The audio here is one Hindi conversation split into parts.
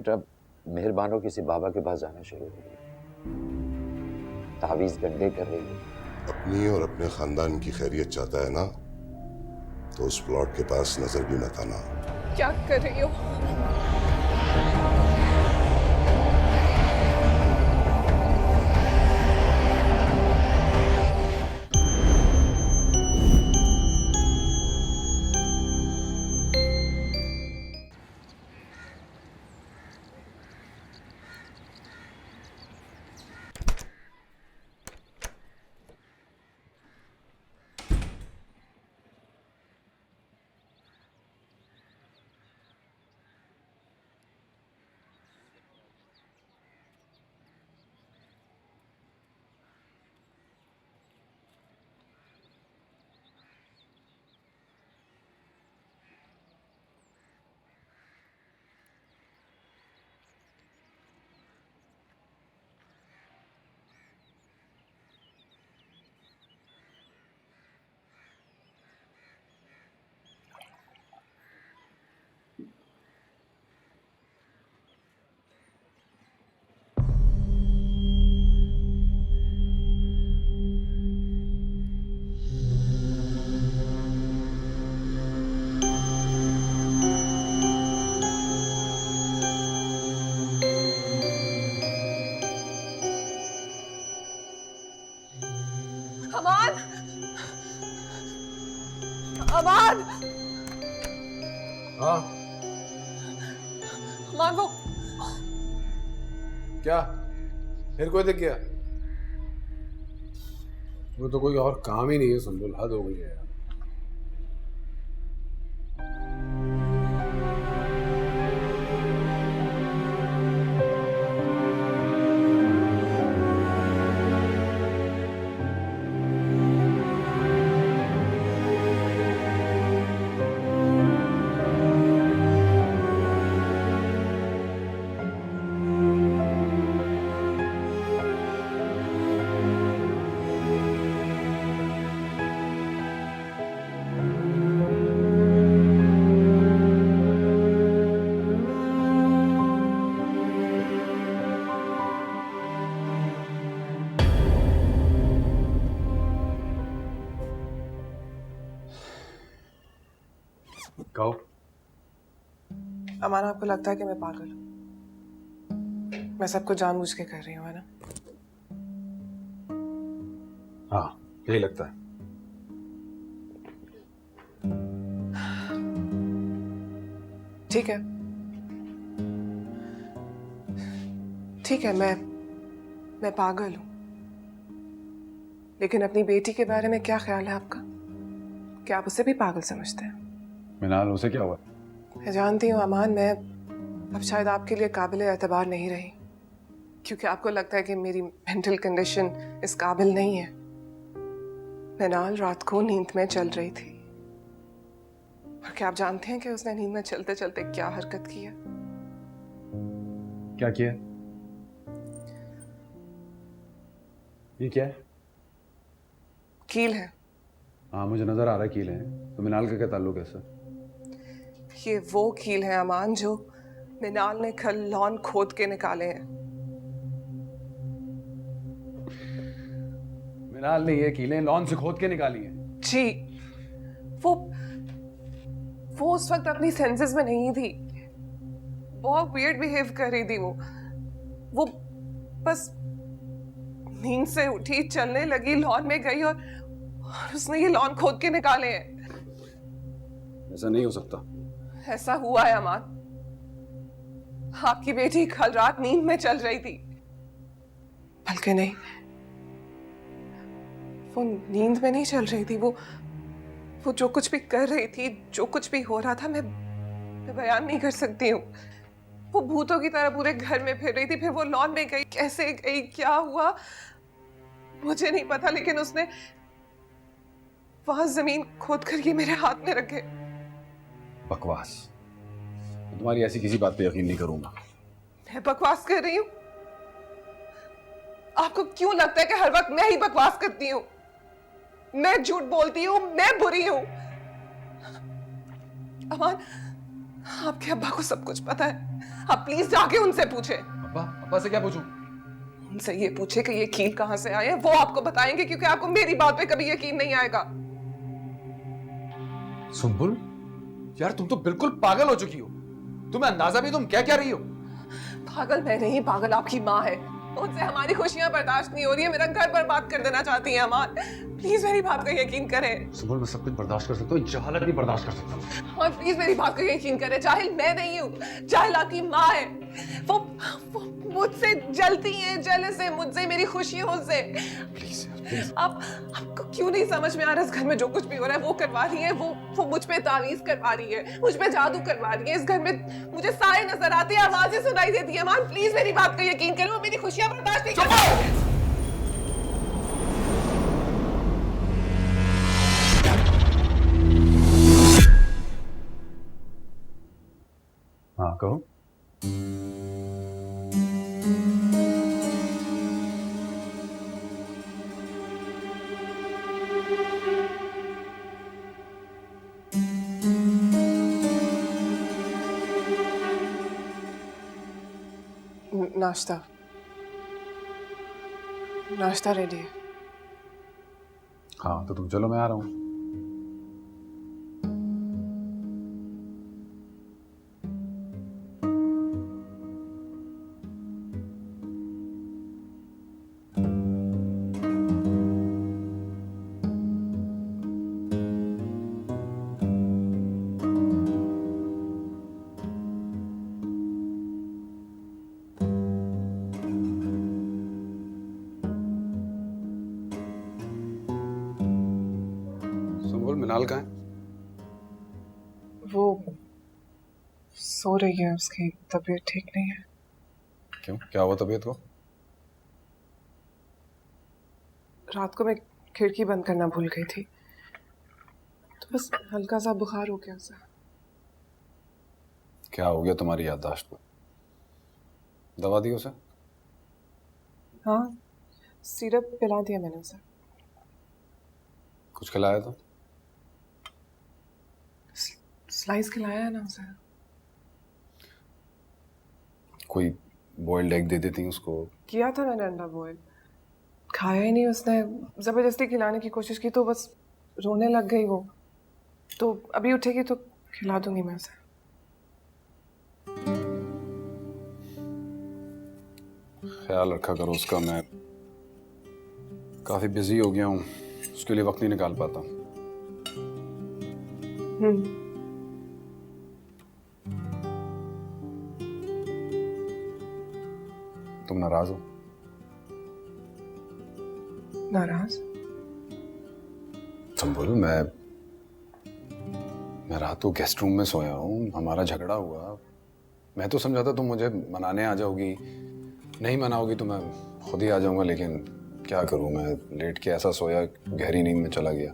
बेटा मेहरबान हो किसी बाबा के पास जाना शुरू करिए, तावीज गंदे कर रही है। अपनी और अपने खानदान की खैरियत चाहता है ना, तो उस प्लॉट के पास नजर भी मत आना। क्या कर रही हो? अमान! अमान! हाँ अमान वो क्या फिर कोई दिख गया? वो तो कोई और काम ही नहीं है संभल, हद हो गई है यार। कहो। अमान, आपको लगता है कि मैं पागल हूँ? मैं सबको जानबूझ के कर रही हूँ, है ना? हाँ यही लगता है। ठीक है, ठीक है, मैं पागल हूँ, लेकिन अपनी बेटी के बारे में क्या ख्याल है आपका? क्या आप उसे भी पागल समझते हैं? मिनाल, उसे क्या हुआ? मैं जानती हूँ अमान, मैं अब शायद आपके लिए काबिल एतबार नहीं रही, क्योंकि आपको लगता है कि मेरी मेंटल कंडीशन इस काबिल नहीं है। मिनाल रात को नींद में चल रही थी, और क्या आप जानते हैं कि उसने नींद में चलते चलते क्या हरकत की है? क्या किया? ये क्या है? कील है। हाँ मुझे नजर आ रहा है कील है, तो मिनाल का क्या ताल्लुक है इससे? ये वो कील है अमान जो मिनाल ने कल लॉन खोद के निकाले हैं। मिनाल ने ये कीलें लॉन से खोद के निकाली हैं? जी, वो उस वक्त अपनी सेंसेस में नहीं थी, बहुत वियर्ड बिहेव कर रही थी। वो बस नींद से उठी, चलने लगी, लॉन में गई और उसने ये लॉन खोद के निकाले हैं। ऐसा नहीं हो सकता। ऐसा हुआ है अमान। आपकी बेटी कल रात नींद में चल रही थी, बल्कि नहीं, वो नींद में नहीं चल रही थी, वो जो कुछ भी कर रही थी, जो कुछ भी हो रहा था, मैं बयान नहीं कर सकती हूँ। वो भूतों की तरह पूरे घर में फिर रही थी, फिर वो लॉन में गई, कैसे गई, क्या हुआ मुझे नहीं पता, लेकिन उसने वहां जमीन खोद कर ये मेरे हाथ में रखे। बकवास। मैं तुम्हारी ऐसी किसी बात पे यकीन नहीं करूंगा। मैं बकवास कर रही हूँ? आपको क्यों लगता है कि हर वक्त मैं ही बकवास करती हूँ? मैं झूठ बोलती हूँ, मैं बुरी हूँ। अमान, आपके अब्बा को सब कुछ पता है, आप प्लीज जाके उनसे पूछे। अब्बा अब्बा से क्या पूछूं? उनसे ये पूछे कि ये कील कहां से आए हैं, वो आपको बताएंगे, क्योंकि आपको मेरी बात पे कभी यकीन नहीं आएगा। सुंबुल, यार तुम तो बिल्कुल पागल हो चुकी हो। तुम्हें अंदाजा भी तुम क्या क्या रही हो? पागल मैं नहीं, पागल आपकी माँ है। उनसे हमारी खुशियां बर्दाश्त नहीं हो रही है, मेरा घर बर्बाद कर देना चाहती है अमान। प्लीज मेरी बात का यकीन करें। सुंबुल, मैं सब कुछ बर्दाश्त कर सकता हूँ, जहालत भी बर्दाश्त कर सकता हूँ। और प्लीज मेरी बात का यकीन करें, जाहिल मैं नहीं हूँ, जाहिल आपकी माँ है। वो मुझसे जलती हैं, जेलस है मुझसे, मेरी खुशियों से। Please please. आपको क्यों नहीं समझ में आ रहा, इस घर में जो कुछ भी हो रहा है वो करवा रही है, वो मुझ पे तावीज करवा रही है, मुझ पे जादू करवा रही है। इस घर में मुझे सारे नजर आते हैं, आवाजें सुनाई देती है। मान प्लीज मेरी बात का यकीन करो, वो मेरी खुशियां बर्दाश्त नहीं कर। हाँ कहो। नाश्ता नाश्ता रेडी है। हाँ तो तुम चलो, मैं आ रहा हूँ। सुंबुल, मिनाल कहाँ है? वो सो रही है, उसकी तबीयत ठीक नहीं है। क्यों, क्या हुआ तबीयत को? रात को मैं खिड़की बंद करना भूल गई थी, तो बस हल्का सा बुखार हो गया उसे। क्या हो गया तुम्हारी याददाश्त को? दवा दी उसे? हाँ, सिरप पिला दिया मैंने उसे। कुछ खिलाया तो? स्लाइस खिलाया है ना उसे। कोई बॉइल्ड एग दे देती उसको। किया था मैंने अंडा बॉयल, खाया ही नहीं उसने। जबरदस्ती खिलाने की कोशिश की तो बस रोने लग गई वो। तो अभी उठेगी तो खिला दूंगी मैं उसे। ख्याल रखा करो उसका। मैं काफी बिजी हो गया हूँ, उसके लिए वक्त नहीं निकाल पाता। तुम नाराज हो? नाराज? संभल, मैं रात को गेस्ट रूम में सोया हूँ, हमारा झगड़ा हुआ। मैं तो समझा था तुम मुझे मनाने आ जाओगी, नहीं मनाओगी तो मैं खुद ही आ जाऊंगा, लेकिन क्या करूं, मैं लेट के ऐसा सोया, गहरी नींद में चला गया।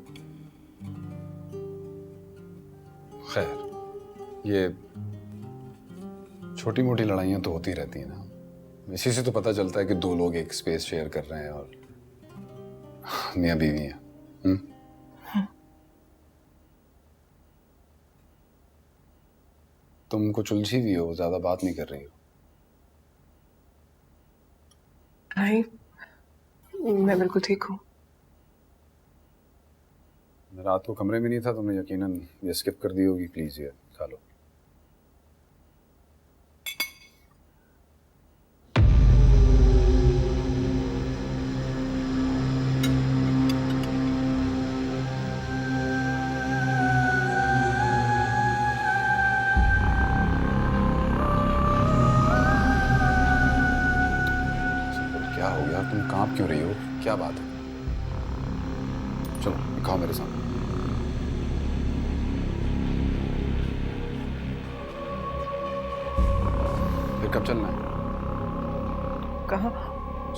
खैर, ये छोटी मोटी लड़ाइयाँ तो होती रहती हैं ना। इसी से तो पता चलता है कि दो लोग एक स्पेस शेयर कर रहे हैं और मियाँ बीवी हैं। तुम कुछ उलझी हुई हो, ज्यादा बात नहीं कर रही हो। नहीं, मैं बिल्कुल ठीक हूँ। मैं रात को कमरे में नहीं था, तुमने यकीनन ये स्किप कर दी होगी। प्लीज ये खा लो। क्या हो गया, तुम कांप क्यों रही हो? क्या बात है? चलो खाओ मेरे साथ। फिर कब चलना है? कहाँ?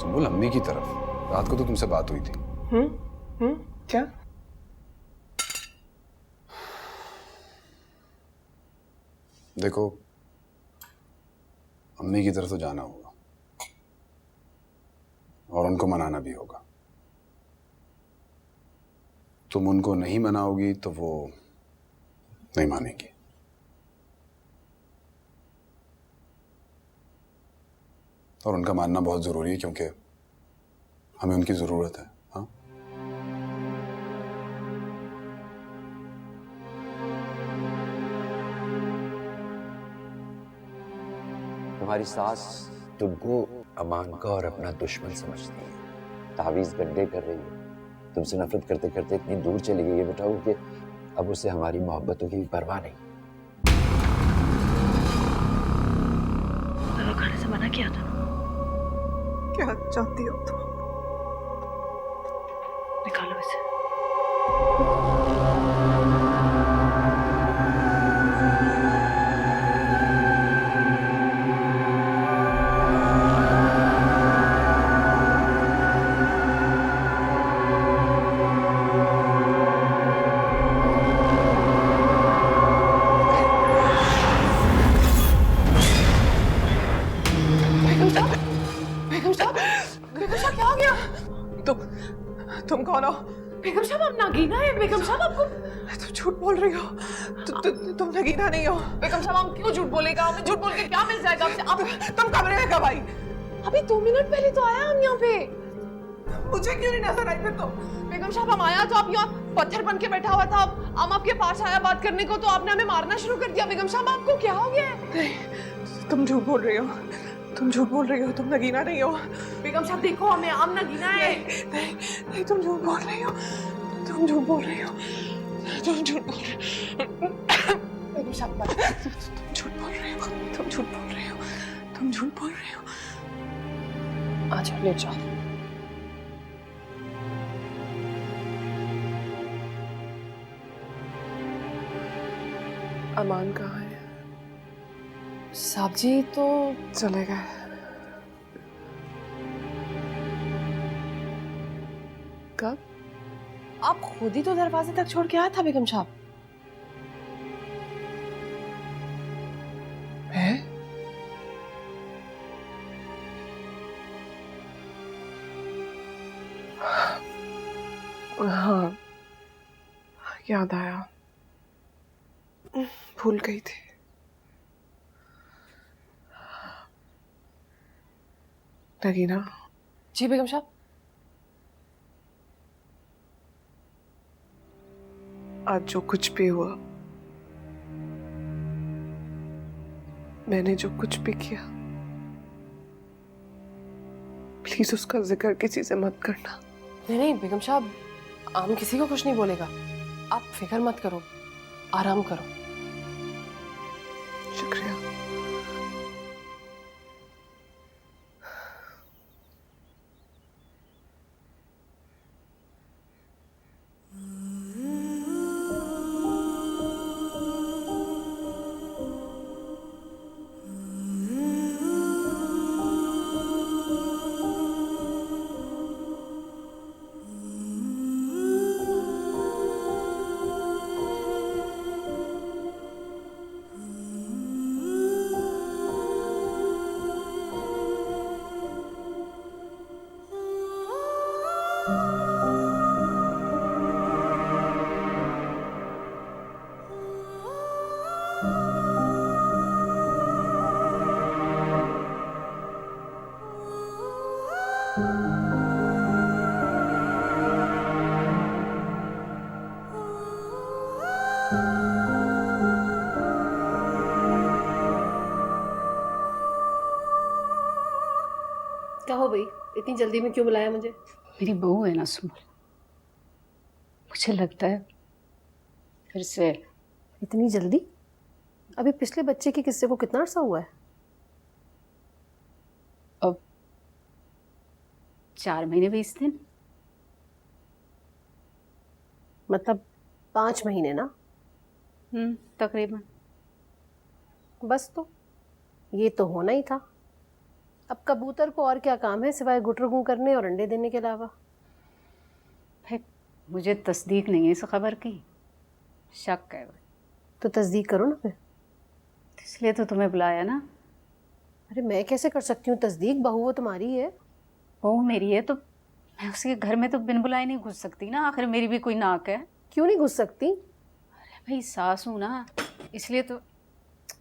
सुबुल, अम्मी की तरफ। रात को तो तुमसे बात हुई थी। क्या? देखो, अम्मी की तरफ तो जाना होगा और उनको मनाना भी होगा। तुम उनको नहीं मनाओगी तो वो नहीं मानेंगी। और उनका मानना बहुत ज़रूरी है क्योंकि हमें उनकी ज़रूरत है। हाँ, तुम्हारी सास तुमको अमान का और अपना दुश्मन समझती है, तावीज़ गड्ढे कर रही है, तुमसे नफरत करते करते इतनी दूर चली गई है बेटा वो कि अब उसे हमारी मोहब्बतों की भी परवाह नहीं। दवा खाने से मना किया था ना। क्या चाहती हो तुम? निकालो इसे। बेगम साहब, क्या हो गया? तुम कौन हो? बेगम साहब आप नागीना है। बेगम साहब आपको तुम झूठ बोल रही हो। तुम नगीना नहीं हो। बेगम साहब हम क्यों झूठ बोलेगा? हमें झूठ बोल के क्या मिल जाएगा आपसे? आप तुम कमरे में कब आई? अभी 2 मिनट पहले तो आया हम यहाँ पे। मुझे क्यों नहीं नजर आई फिर तो? बेगम साहब हम आया तो आप यहाँ पत्थर बन के बैठा हुआ था। हम आपके पास आया बात करने को तो आपने हमें मारना शुरू कर दिया। बेगम साहब आपको क्या हो गया है? नहीं, तुम झूठ बोल रही हो। तुम झूठ बोल रही हो। तुम नगीना नहीं हो। बेगम साहब देखो हम नागीना है। नहीं, तुम झूठ बोल रही हो। तुम झूठ बोल रही हो। तुम झूठ बोल रही हो। बेगम साहब तुम झूठ बोल रही हो। तुम झूठ बोल रही हो। तुम झूठ बोल रही हो। आ जाओ, लेट जाओ। अमान कहाँ है? साहब जी तो चले गए। कब? आप खुद ही तो दरवाजे तक छोड़ के आया था बेगम साहब। मैं? हाँ, याद आया। भूल गई थी। नगीना। जी बेगम साहब। आज जो कुछ भी हुआ, मैंने जो कुछ भी किया, प्लीज उसका जिक्र किसी से मत करना। नहीं बेगम साहब, हम किसी को कुछ नहीं बोलेगा। आप फिक्र मत करो, आराम करो। शुक्रिया। क्या हो भाई, इतनी जल्दी में क्यों बुलाया मुझे? मेरी बहू है ना सुमन, मुझे लगता है फिर से। इतनी जल्दी? अभी पिछले बच्चे के किस्से को कितना अरसा हुआ है? अब 4 महीने 20 दिन। मतलब 5 महीने ना? तकरीबन। बस तो ये तो होना ही था। अब कबूतर को और क्या काम है सिवाय गुटरगू करने और अंडे देने के अलावा? भाई मुझे तस्दीक नहीं है इस खबर की, शक है। तो तस्दीक करो ना फिर। इसलिए तो तुम्हें बुलाया ना। अरे मैं कैसे कर सकती हूँ तस्दीक? बहू वो तुम्हारी है। बहू मेरी है तो मैं उसके घर में तो बिन बुलाए नहीं घुस सकती ना, आखिर मेरी भी कोई नाक है। क्यों नहीं घुस सकती? अरे भाई सास हूँ ना, इसलिए तो।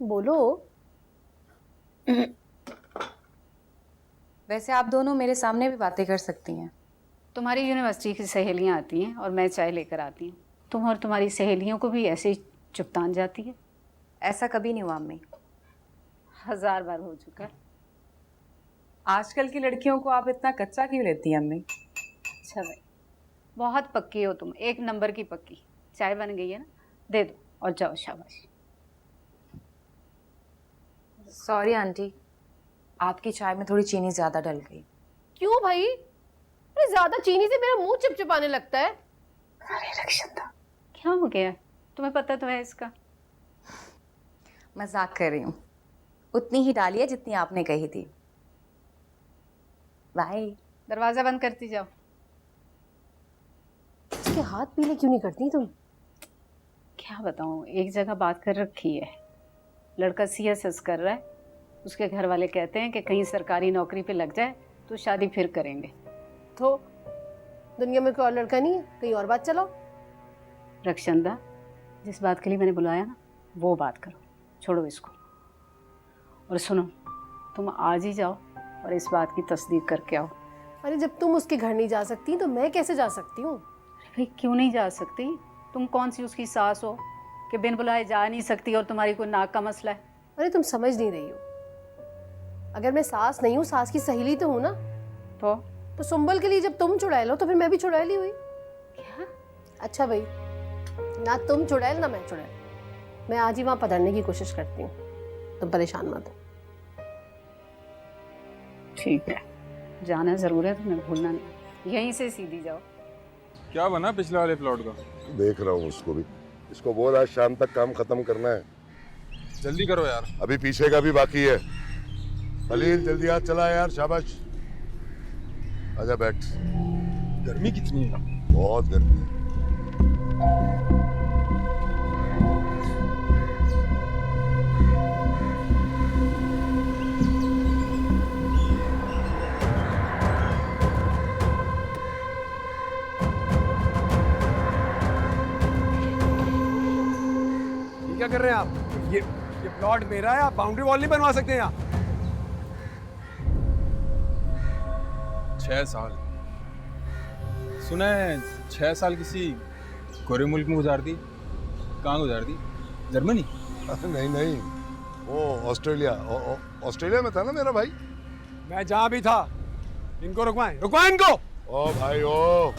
बोलो। वैसे आप दोनों मेरे सामने भी बातें कर सकती हैं। तुम्हारी यूनिवर्सिटी की सहेलियां आती हैं और मैं चाय लेकर आती हूँ। तुम और तुम्हारी सहेलियों को भी ऐसे ही चुपतान जाती है। ऐसा कभी नहीं हुआ अम्मी। 1000 बार हो चुका है। आजकल की लड़कियों को आप इतना कच्चा क्यों लेती हैं अम्मी? अच्छा भाई, बहुत पक्की हो तुम, 1 नंबर की पक्की। चाय बन गई है ना, दे दो और जाओ, शाबाश। सॉरी आंटी, आपकी चाय में थोड़ी चीनी ज़्यादा डल गई। क्यों भाई? अरे ज्यादा चीनी से मेरा मुंह चिपचिपाने लगता है। अरे रक्षिता, क्या हो गया? तुम्हें पता तो है इसका। मजाक कर रही हूँ। उतनी ही डाली है जितनी आपने कही थी। बाय। दरवाज़ा बंद करती जाओ। इसके हाथ पीले क्यों नहीं करती तुम? क्या बताऊँ, एक जगह बात कर रखी है। लड़का CSS कर रहा है। उसके घर वाले कहते हैं कि कहीं सरकारी नौकरी पे लग जाए तो शादी फिर करेंगे। तो दुनिया में कोई और लड़का नहीं है? कहीं और बात चलाओ। रक्षंदा, जिस बात के लिए मैंने बुलाया ना, वो बात करो, छोड़ो इसको। और सुनो, तुम आज ही जाओ और इस बात की तस्दीक करके आओ। अरे जब तुम उसके घर नहीं जा सकती तो मैं कैसे जा सकती हूँ? अरे भाई, क्यों नहीं जा सकती? तुम कौन सी उसकी सास हो कि बिन बुलाए जा नहीं सकती और तुम्हारी कोई नाक का मसला है? अरे तुम समझ नहीं रही हो। अगर मैं सास नहीं हूँ, सास की सहेली तो हूँ ना। तो सुंबल के लिए जब तुम चुड़ैल हो तो फिर मैं भी चुड़ैल ही हुई। क्या? अच्छा भाई, ना तुम चुड़ैल ना मैं चुड़ैल। मैं आज ही वहां पधरने की कोशिश करती हूँ, तुम परेशान मत हो। ठीक है, जाना जरूर है, तुम्हें भूलना नहीं। यहीं से सीधी जाओ। क्या बना पिछले वाले प्लॉट का? देख रहा हूँ उसको भी। इसको बोल आज शाम तक काम खत्म करना है। जल्दी करो यार। अभी पीछे का भी बाकी है। खलील जल्दी हाथ चला यार, शाबाश। आजा बैठ। गर्मी कितनी है? बहुत गर्मी है। क्या कर रहे हैं आप? ये प्लॉट मेरा है, आप बाउंड्री वॉल नहीं बनवा सकते यहाँ। 6 साल सुना है, 6 साल किसी गोरे मुल्क में गुजार दी। कहाँ गुजार दी? जर्मनी? नहीं नहीं, वो ऑस्ट्रेलिया। ऑस्ट्रेलिया में था ना मेरा भाई। मैं जहाँ भी था, इनको रुकवाएं इनको। ओ भाई ओ,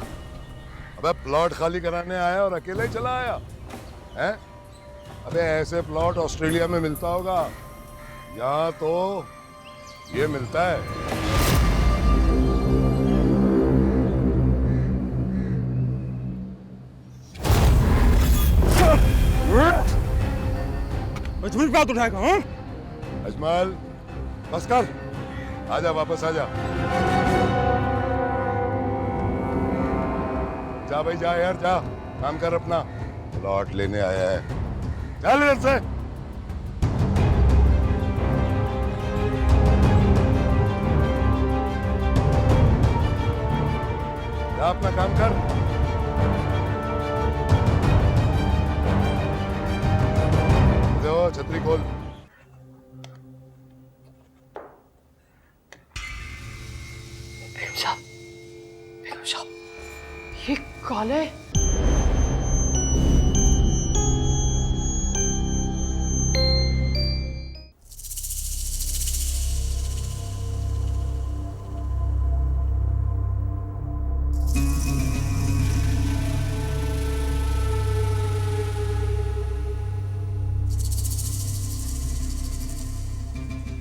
अबे प्लॉट खाली कराने आया और अकेला ही चला आया हैं? अबे ऐसे प्लॉट ऑस्ट्रेलिया में मिलता होगा, यहाँ तो ये मिलता है। मजबूर बात उठाएगा? हाँ अजमल, बस कर, आजा वापस आजा। जा भाई जा यार, जा काम कर अपना। प्लॉट लेने आया है, चल इधर से। जा अपना काम कर। दो छतरी खोल। बेगम साहब, ये कौन है?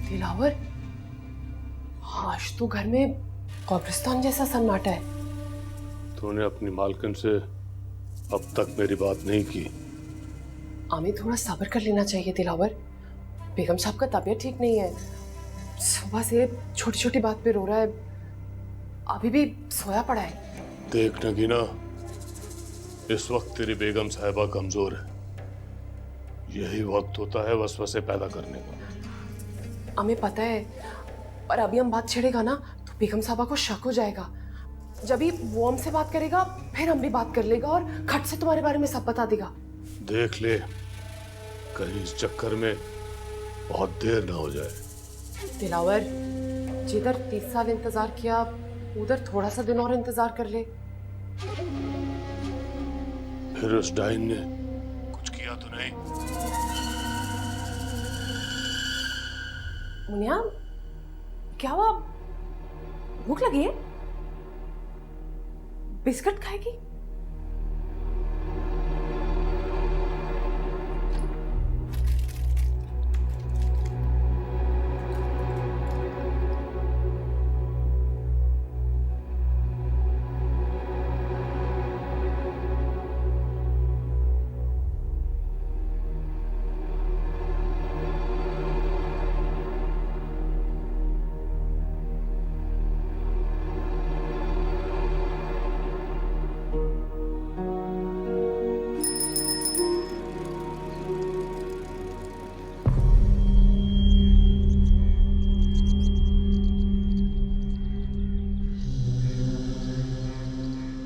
दिलावर, आज तो घर में कब्रिस्तान जैसा सन्नाटा है। तूने अपनी मालकिन से अब तक मेरी बात नहीं की। हमें थोड़ा सब्र कर लेना चाहिए दिलावर। बेगम साहब का तबीयत ठीक नहीं है, सुबह से छोटी छोटी बात पे रो रहा है, अभी भी सोया पड़ा है। देख नगीना, इस वक्त तेरी बेगम साहिबा कमजोर है। यही वक्त होता है वसवसे पैदा करने का। हमें पता है, पर अभी हम बात छेड़ेगा ना तो बेगम साहबा को शक हो जाएगा। जब ही वो हमसे बात करेगा फिर हम भी बात कर लेगा और खट से तुम्हारे बारे में सब बता देगा। देख ले, कहीं इस चक्कर में बहुत देर ना हो जाए। दिलावर, जिधर 30 साल इंतजार किया उधर थोड़ा सा दिन और इंतजार कर ले। फिर उस डाइन ने कुछ किया तो नहीं? मुनिया, क्या हुआ? भूख लगी है? बिस्किट खाएगी?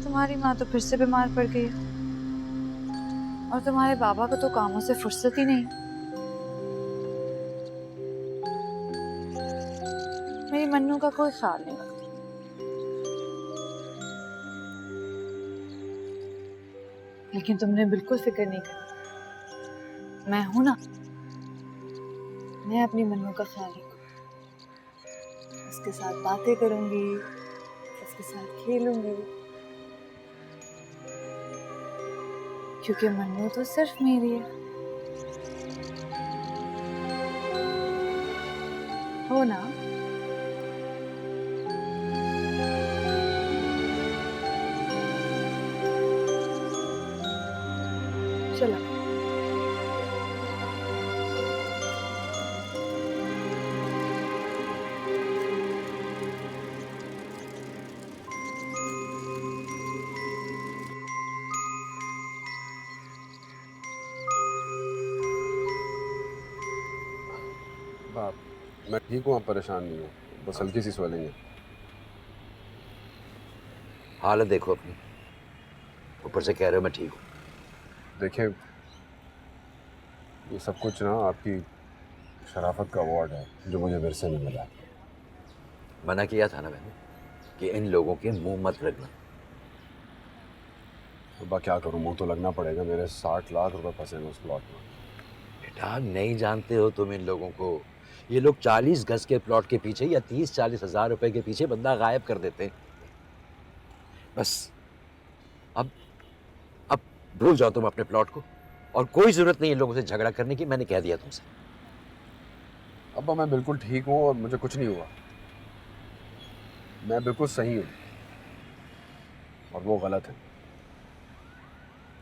तुम्हारी माँ तो फिर से बीमार पड़ गई है और तुम्हारे बाबा को तो कामों से फुर्सत ही नहीं। मेरी मन्नू का कोई ख्याल नहीं रखती। लेकिन तुमने बिल्कुल फिक्र नहीं करी। मैं हूं ना, मैं अपनी मन्नू का ख्याल रखूंगी, उसके साथ बातें करूंगी, उसके साथ खेलूंगी, क्योंकि मन्नू तो सिर्फ मेरी है। हो ना? चलो। बाप, मैं ठीक हूँ, आप परेशान नहीं हो, बस हल्की सी स्वेलिंग है। हालत देखो अपनी, ऊपर से कह रहे हो मैं ठीक हूँ। देखिए, ये सब कुछ ना आपकी शराफत का अवार्ड है जो मुझे विरसे में मिला। मना किया था ना मैंने कि इन लोगों के मुंह मत लगना। तो क्या करूँ, मुंह तो लगना पड़ेगा, मेरे 60 लाख रुपए फंसे हैं उस प्लॉट में। बेटा नहीं जानते हो तुम इन लोगों को। ये लोग 40 गज के प्लॉट के पीछे या 30-40 हजार रुपए के पीछे बंदा गायब कर देते हैं। बस अब भूल जाओ तुम अपने प्लॉट को, और कोई जरूरत नहीं इन लोगों से झगड़ा करने की, मैंने कह दिया तुमसे। अब्बा मैं बिल्कुल ठीक हूँ और मुझे कुछ नहीं हुआ, मैं बिल्कुल सही हूँ और वो गलत है,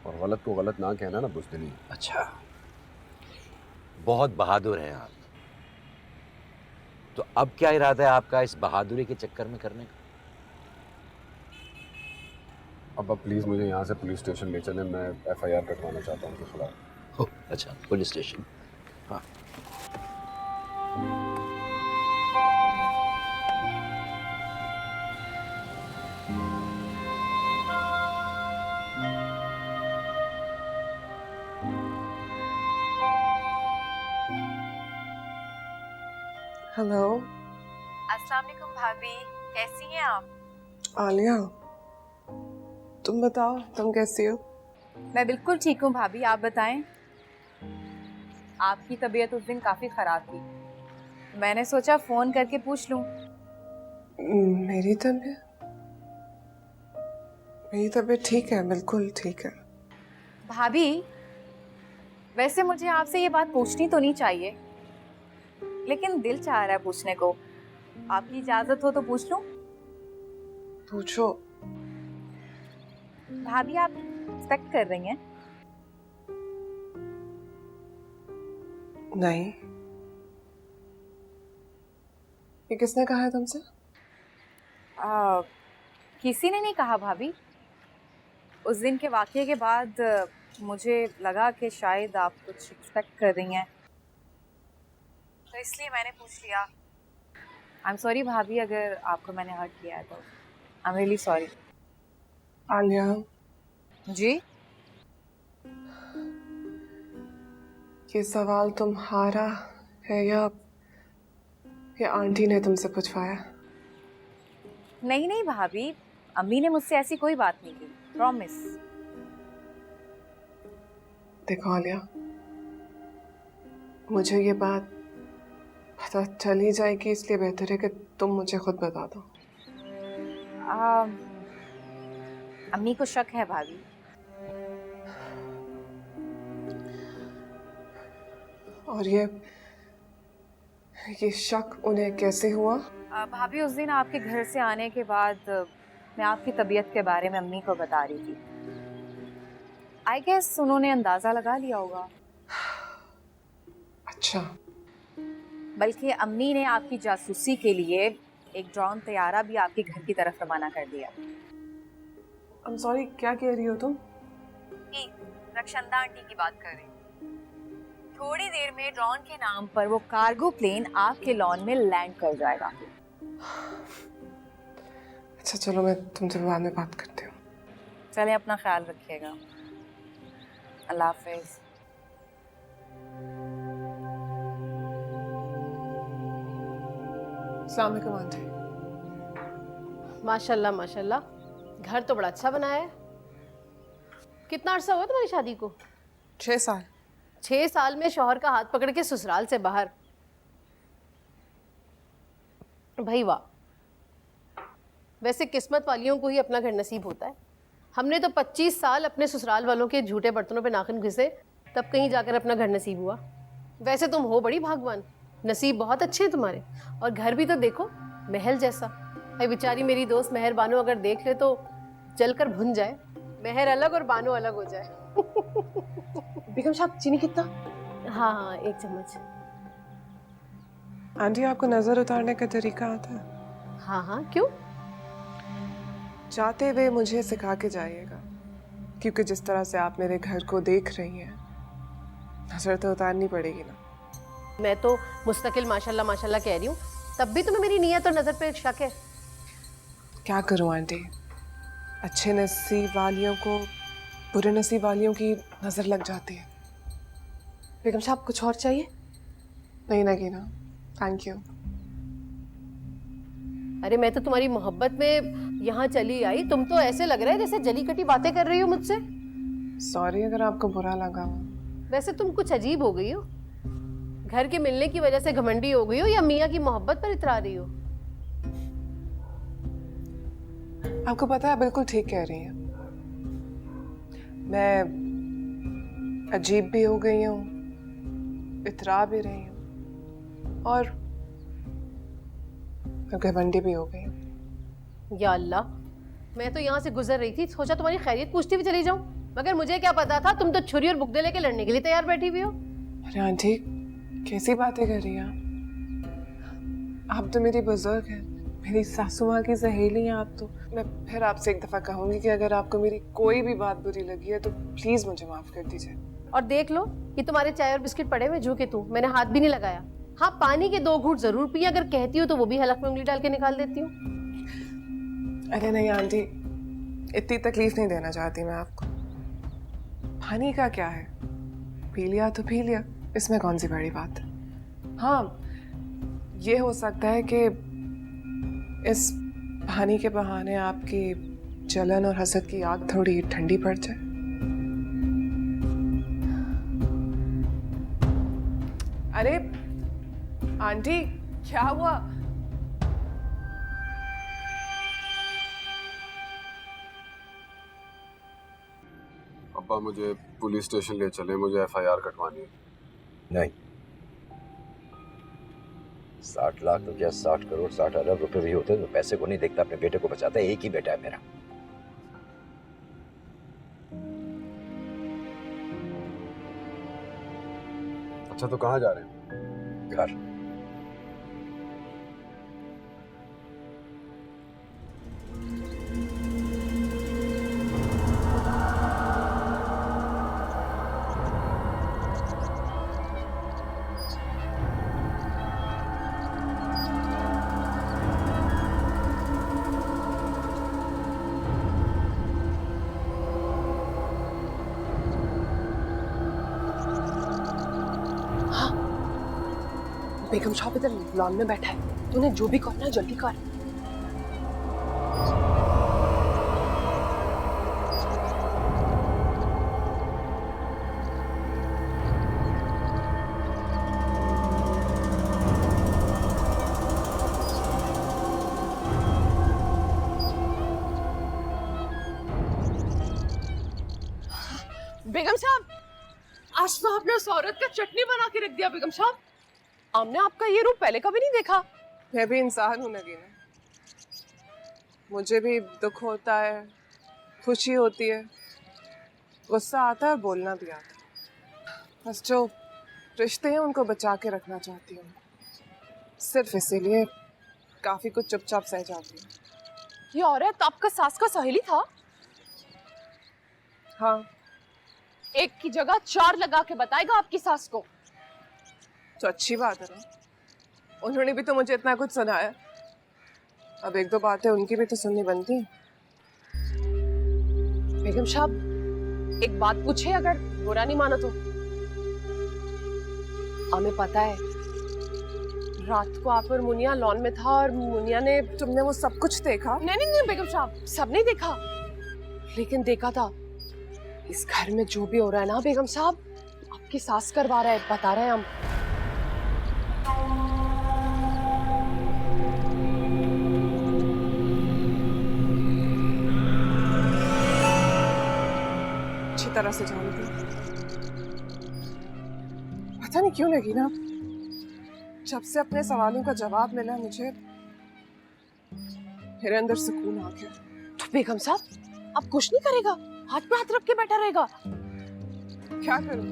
और गलत को गलत ना कहना ना बुज़दिली है। अच्छा, बहुत बहादुर हैं आप। तो अब क्या इरादा है आपका इस बहादुरी के चक्कर में करने का? अब्बा प्लीज़ मुझे यहाँ से पुलिस स्टेशन ले चलें, मैं FIR कटवाना चाहता हूँ उनके खिलाफ। अच्छा, पुलिस स्टेशन। हाँ, हेलो। अस्सलाम वालेकुम भाभी, कैसी हैं आप? आलिया, तुम बताओ, तुम कैसी हो? मैं बिल्कुल ठीक हूँ भाभी, आप बताएं। आपकी तबीयत उस दिन काफ़ी ख़राब थी, मैंने सोचा फ़ोन करके पूछ लूँ। मेरी तबीयत ठीक है, बिल्कुल ठीक है। भाभी, वैसे मुझे आपसे ये बात पूछनी तो नहीं चाहिए, लेकिन दिल चाह रहा है पूछने को। आपकी इजाज़त हो तो पूछ लूँ? पूछो। भाभी, आप एक्सपेक्ट कर रही हैं? नहीं। ये किसने कहा है तुमसे? किसी ने नहीं कहा भाभी। उस दिन के वाक़ये के बाद मुझे लगा कि शायद आप कुछ एक्सपेक्ट कर रही हैं, तो इसलिए मैंने पूछ लिया। आई एम सॉरी भाभी, अगर आपको मैंने हर्ट किया है तो I am really sorry. Alia ji, ये सवाल तुम्हारा है या ये आंटी ने तुमसे पूछवाया? नहीं नहीं भाभी, अम्मी ने मुझसे ऐसी कोई बात नहीं की, प्रॉमिस। देखो आलिया, मुझे ये बात पता चली जाएगी, इसलिए बेहतर है कि तुम मुझे खुद बता दो। अम्मी को शक है भाभी। और ये शक उन्हें कैसे हुआ? भाभी उस दिन आपके घर से आने के बाद मैं आपकी तबीयत के बारे में अम्मी को बता रही थी। आई गेस उन्होंने अंदाजा लगा लिया होगा। अच्छा। बल्कि अम्मी ने आपकी जासूसी के लिए एक ड्रोन तैयारा भी आपके घर की तरफ रवाना कर दिया। I'm sorry, क्या कह रही हो तुम? रक्षंदा आंटी की बात कर रही हूँ। थोड़ी देर में ड्रोन के नाम पर वो कार्गो प्लेन आपके लॉन में लैंड कर जाएगा। अच्छा चलो, मैं तुमसे बाद में बात करती हूँ। चलें, अपना ख्याल रखिएगा। अल्लाह हाफिज। अस्सलाम वालेकुम आंटी। माशाल्लाह माशाल्लाह, घर तो बड़ा अच्छा बनाया है। कितना अर्सा हुआ तुम्हारी शादी को? 6 साल। 6 साल में शौहर का हाथ पकड़ के ससुराल से बाहर, भाई वाह। वैसे किस्मत वालियों को ही अपना घर नसीब होता है। हमने तो 25 साल अपने ससुराल वालों के झूठे बर्तनों पे नाखून घिसे, तब कहीं जाकर अपना घर नसीब हुआ। वैसे तुम हो बड़ी भागवान, नसीब बहुत अच्छे हैं तुम्हारे। और घर भी तो देखो, महल जैसा। भाई बेचारी मेरी दोस्त मेहर बानो अगर देख ले तो जलकर भुन जाए। मेहर अलग और बानो अलग हो जाए। बेगम साहब, चीनी कितना? हाँ हाँ, 1 चम्मच। आंटी, आपको नजर उतारने का तरीका आता है? हाँ हाँ, क्यों? जाते हुए मुझे सिखा के जाइएगा, क्योंकि जिस तरह से आप मेरे घर को देख रही हैं, नजर तो उतारनी पड़ेगी ना। मैं तो मुस्तकिल माशाल्लाह माशाल्लाह कह रही हूँ, तब भी तुम्हें मेरी नियत और नजर पे शक है। क्या करूँ आंटी, अच्छे नसीब वालियों को बुरे नसीब वालियों की नजर लग जाती है। बेगम साहब, कुछ और चाहिए? नहीं नगीना, थैंक यू। अरे मैं तो तुम्हारी मोहब्बत में यहाँ चली आई, तुम तो ऐसे लग रहा है जैसे जली कटी बातें कर रही हो मुझसे। सॉरी अगर आपको बुरा लगा हो। वैसे तुम कुछ अजीब हो गई हो। घर के मिलने की वजह से घमंडी हो गई हो या मियाँ की मोहब्बत पर इतरा रही हो? आपको पता है, बिल्कुल ठीक कह रही हैं। मैं अजीब भी हो गई हूँ, इतरा भी रही हूँ, और घमंडी भी हो गई हूँ। या अल्लाह, मैं तो यहाँ से गुजर रही थी, सोचा तुम्हारी खैरियत पूछती हुई चली जाऊं, मगर मुझे क्या पता था तुम तो छुरी और बुगदे लेके लड़ने के लिए तैयार बैठी हुई हो। अरे आंटी, कैसी बातें कर रही हैं आप तो मेरी बुजुर्ग हैं, मेरी सासू माँ की सहेली हैं आप तो। मैं फिर आपसे एक दफ़ा कहूँगी कि अगर आपको मेरी कोई भी बात बुरी लगी है तो प्लीज़ मुझे माफ़ कर दीजिए। और देख लो, ये तुम्हारे चाय और बिस्किट पड़े हुए झूके तू, मैंने हाथ भी नहीं लगाया। हाँ, पानी के 2 घूंट जरूर पिए, अगर कहती हो तो वो भी हलक में उंगली डाल के निकाल देती हूँ। अरे नहीं आंटी, इतनी तकलीफ नहीं देना चाहती मैं आपको। पानी का क्या है, पी लिया तो पी लिया, इसमें कौन सी बड़ी बात है। हाँ, ये हो सकता है कि इस पानी के बहाने आपकी जलन और हसद की आग थोड़ी ठंडी पड़ जाए। अरे आंटी, क्या हुआ? अब्बा मुझे पुलिस स्टेशन ले चले, मुझे FIR कटवानी है। नहीं, 60 लाख तो क्या 60 करोड़ 60 अरब रुपए भी होते तो पैसे को नहीं देखता, अपने बेटे को बचाता है। एक ही बेटा है मेरा। अच्छा तो कहाँ जा रहे हैं? घर। बेगम साहब इधर लॉन में बैठा है, तूने जो भी करना है जल्दी कर। बेगम साहब, आज तो आपने उस औरत का चटनी बना के रख दिया। बेगम साहब, हमने आपका ये रूप पहले कभी नहीं देखा। मैं भी इंसान हूं नगीना, मुझे भी दुख होता है, खुशी होती है, गुस्सा आता है, बोलना भी आता है। बस जो रिश्ते हैं उनको बचा के रखना चाहती हूँ, सिर्फ इसीलिए काफी कुछ चुपचाप सह जाती हूँ। ये औरत आपका सास का सहेली था? हाँ। एक की जगह 4 लगा के बताएगा आपकी सास को। तो अच्छी बात है ना, उन्होंने भी तो मुझे इतना कुछ सुनाया, अब 1-2 बातें उनकी भी तो सुननी बनती है। बेगम साहब, एक बात पूछे, अगर बुरा नहीं माना तो? हमें पता है रात को आप और मुनिया लॉन में था और मुनिया ने... तुमने वो सब कुछ देखा? नहीं बेगम साहब, सब नहीं देखा, लेकिन देखा था इस घर में जो भी हो रहा है ना बेगम साहब, आपकी सास करवा रहा है, बता रहे हैं हम। अच्छी तरह से जानती हूँ, पता नहीं क्यों लगी ना, जब से अपने सवालों का जवाब मिला मुझे मेरे अंदर सुकून आ गया। तो बेगम साहब, अब कुछ नहीं करेगा? हाथ पे हाथ रख के बैठा रहेगा? क्या करूं?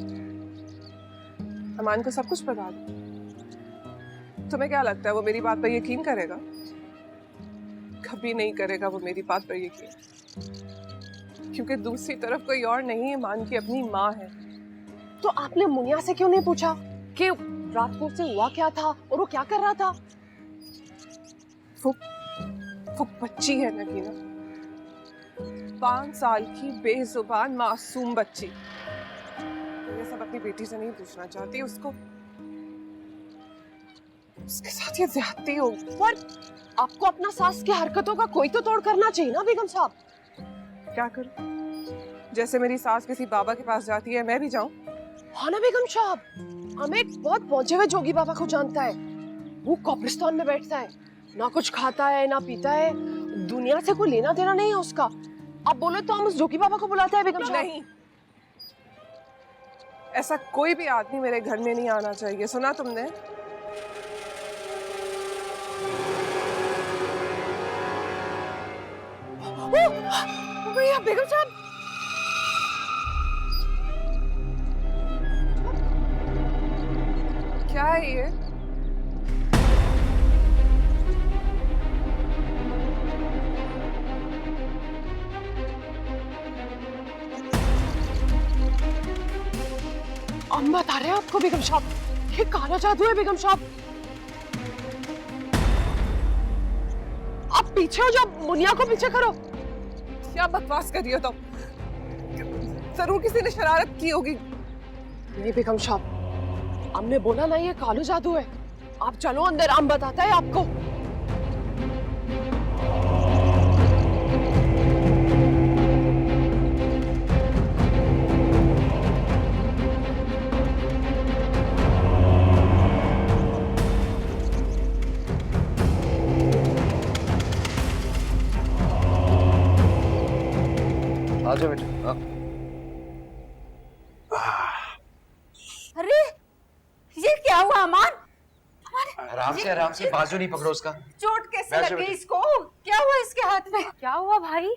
अमान को सब कुछ बता दूं? तुम्हें क्या लगता है वो मेरी बात पर यकीन करेगा? कभी नहीं करेगा वो मेरी बात पर यकीन, क्योंकि दूसरी तरफ कोई और नहीं, अमान की अपनी माँ है। तो आपने मुनिया से क्यों नहीं पूछा कि रात को उससे हुआ क्या था और वो क्या कर रहा था? वो बच्ची है नगीना, 5 साल की बेजुबान मासूम बच्ची। ये सब अपनी बेटी से नहीं पूछना चाहती, उसको उसके साथ ये ज्यादती हो। पर आपको अपना सास की हरकतों का कोई तो तोड़ करना चाहिए ना बेगम साहब। क्या करूं? जैसे मेरी सास किसी बाबा के पास जाती है, मैं भी जाऊं? हाँ ना बेगम साहब, हम एक बहुत पहुंचे हुए जोगी बाबा को जानता है, वो कब्रिस्तान में बैठता है, ना कुछ खाता है ना पीता है, दुनिया से कोई लेना देना नहीं है उसका। आप बोले तो हम उस जोगी बाबा को बुलाते हैं बेगम साहब। नहीं, ऐसा कोई भी आदमी मेरे घर में नहीं आना चाहिए, सुना तुमने? भैया बेगम साहब, क्या है ये? हम बता रहे हैं आपको बेगम साहब, ये काला जादू है बेगम साहब। आप पीछे हो, जब मुनिया को पीछे करो। क्या बकवास कर रही हो तुम? जरूर किसी ने शरारत की होगी। नहीं बेगम साहब, हमने बोला ना ये कालू जादू है। आप चलो अंदर, हम बताता है आपको। आ जाओ बेटा। अरे ये क्या हुआ अमान? आराम से बाजू नहीं पकड़ो उसका। चोट कैसे बैठो लगी बेटा। इसको? क्या हुआ इसके हाथ में? क्या हुआ भाई?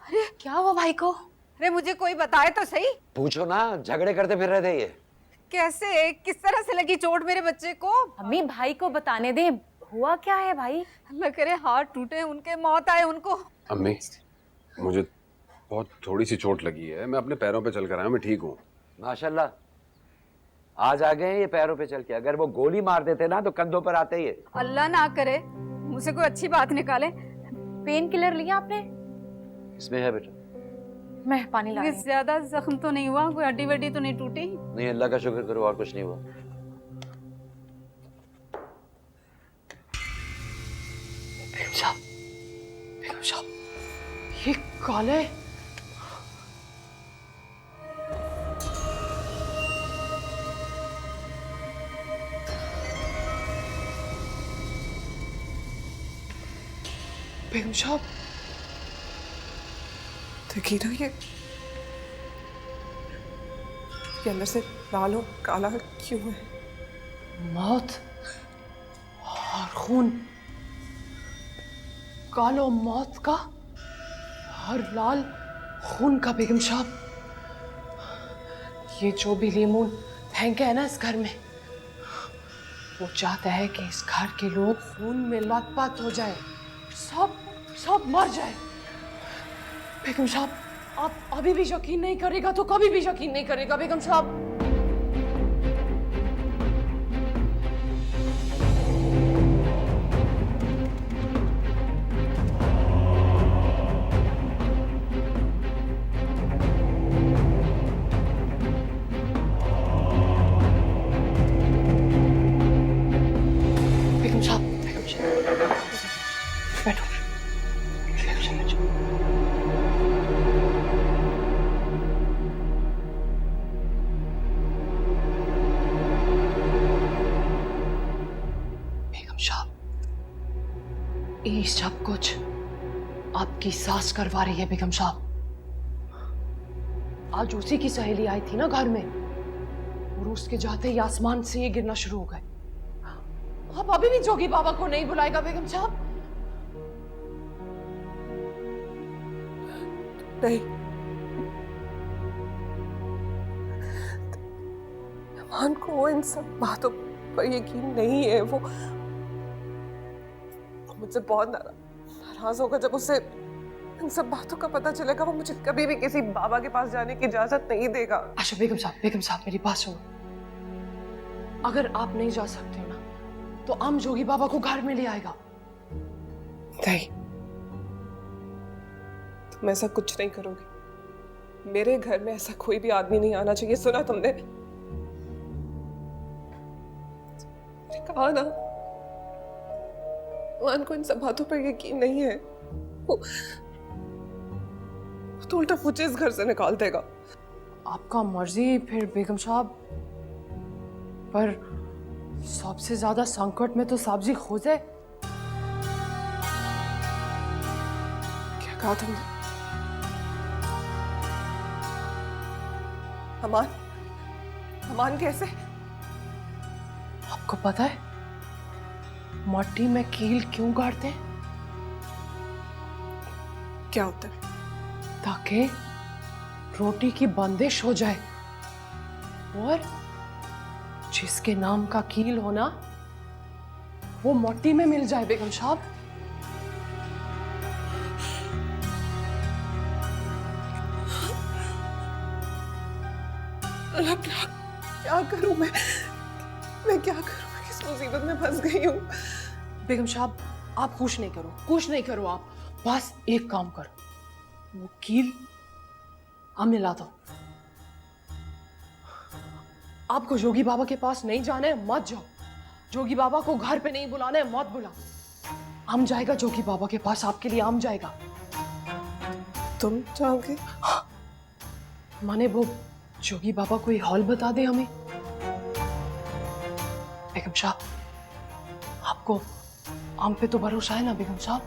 अरे क्या हुआ भाई को? अरे मुझे कोई बताए तो सही। पूछो ना, झगड़े करते फिर रहे थे ये। कैसे, किस तरह से लगी चोट मेरे बच्चे को? अम्मी भाई को बताने दे, हुआ क्या है भाई? अल्लाह करे हाथ टूटे उनके, मौत आए उनको। अम्मी, मुझे बहुत थोड़ी सी चोट लगी है, मैं अपने पैरों पे चल कर आया, मैं ठीक हूँ। माशाल्लाह, आज आ गए ये पैरों पे चल के। अगर वो गोली मार देते ना तो कंधों पर आते ही। अल्लाह ना करे मुझसे कोई अच्छी बात निकाले। पेन किलर लिया आपने? इसमें है बेटा। मैं पानी ला रही हूँ। ज्यादा जख्म तो नहीं हुआ? कोई हड्डी वड्डी तो नहीं टूटी? नहीं, अल्लाह का शुक्र करो, और कुछ नहीं हुआ। काले बेगम साहब, देखिए तो ये अंदर से लाल और काला क्यों है? मौत और खून, कालो मौत का और लाल खून का। बेगम साहब, ये जो भी लेमून फेंके है ना इस घर में, वो चाहता है कि इस घर के लोग खून में लथपथ हो जाए, सब मर जाए। बेगम साहब, आप अभी भी यकीन नहीं करेगा तो कभी भी यकीन नहीं करेगा। बेगम साहब, बेगम साहब, बैठो। ये सब कुछ आपकी सास करवा रही है। बेगम साहब, आज उसी की सहेली आई थी ना घर में, और उसके जाते ही आसमान से ये गिरना शुरू हो गए। आप अभी भी जोगी बाबा को नहीं बुलाएगा बेगम साहब? नहीं, अमान को इन सब बातों पर यकीन नहीं है। वो मुझसे बहुत नाराज होगा जब उसे इन सब बातों का पता चलेगा। वो मुझे कभी भी किसी बाबा के पास जाने की इजाजत नहीं देगा। अच्छा बेगम साहब मेरी बात सुनो। अगर आप नहीं जा सकते हो ना, तो हम जोगी बाबा को घर में ले आएगा। नहीं, तुम ऐसा कुछ नहीं करोगे। मेरे घर में ऐसा कोई भी आदमी नहीं आना चाहिए। सुना तुमने? कहा ना, अमान को इन सब बातों पर यकीन नहीं है। वो तो उल्टा मुझे इस घर से निकाल देगा। आपका मर्जी फिर बेगम साहब, पर सबसे ज्यादा संकट में तो साबजी खुद है। क्या कहा तुमने? अमान कैसे? आपको पता है मट्टी में कील क्यों गाड़ते हैं? क्या होता है? ताकि रोटी की बंदिश हो जाए, और जिसके नाम का कील होना वो मट्टी में मिल जाए। बेगम साहब, क्या करूं मैं क्या करूं? मैं किस मुसीबत में फंस गई हूं? बेगम साहब, आप कुछ नहीं करो। आप बस एक काम करो, वो कील हमें ला दो। आपको जोगी बाबा के पास नहीं जाना है, मत जाओ। जोगी बाबा को घर पे नहीं बुलाना है, मत बुलाओ। हम जाएगा जोगी बाबा के पास, आपके लिए हम जाएगा। तुम जाओगे? हाँ। माने वो जोगी बाबा कोई हॉल बता दे हमें। बेगम साहब, आपको हम पे तो भरोसा है ना बेगम साहब?